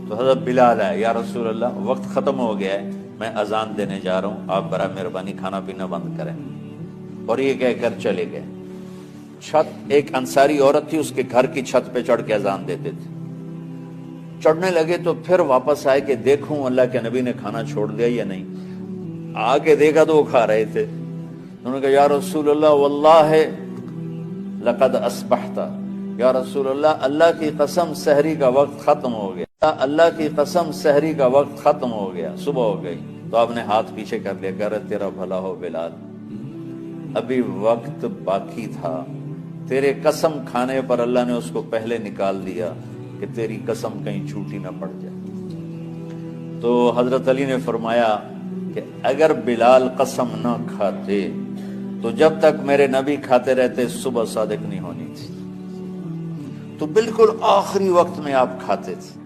تو حضرت بلال ہے، یا رسول اللہ وقت ختم ہو گیا ہے، میں اذان دینے جا رہا ہوں، آپ برائے مہربانی کھانا پینا بند کریں۔ اور یہ کہہ کر چلے گئے۔ چھت، ایک انصاری عورت تھی، اس کے گھر کی چھت پہ چڑھ کے اذان دیتے تھے۔ چڑھنے لگے تو پھر واپس آئے کہ دیکھوں اللہ کے نبی نے کھانا چھوڑ دیا یا نہیں۔ آگے دیکھا تو وہ کھا رہے تھے۔ انہوں نے کہا یا رسول اللہ واللہ لقد اصبحت، یا رسول اللہ اللہ کی قسم سحری کا وقت ختم ہو گیا، اللہ کی قسم سحری کا وقت ختم ہو گیا، صبح ہو گئی۔ تو آپ نے ہاتھ پیچھے کر لیا، کہہ رہے تیرا بھلا ہو بلال، ابھی وقت باقی تھا، تیرے قسم کھانے پر اللہ نے اس کو پہلے نکال دیا کہ تیری قسم کہیں جھوٹی نہ پڑ جائے۔ تو حضرت علی نے فرمایا کہ اگر بلال قسم نہ کھاتے تو جب تک میرے نبی کھاتے رہتے صبح صادق نہیں ہونی تھی۔ تو بالکل آخری وقت میں آپ کھاتے تھے۔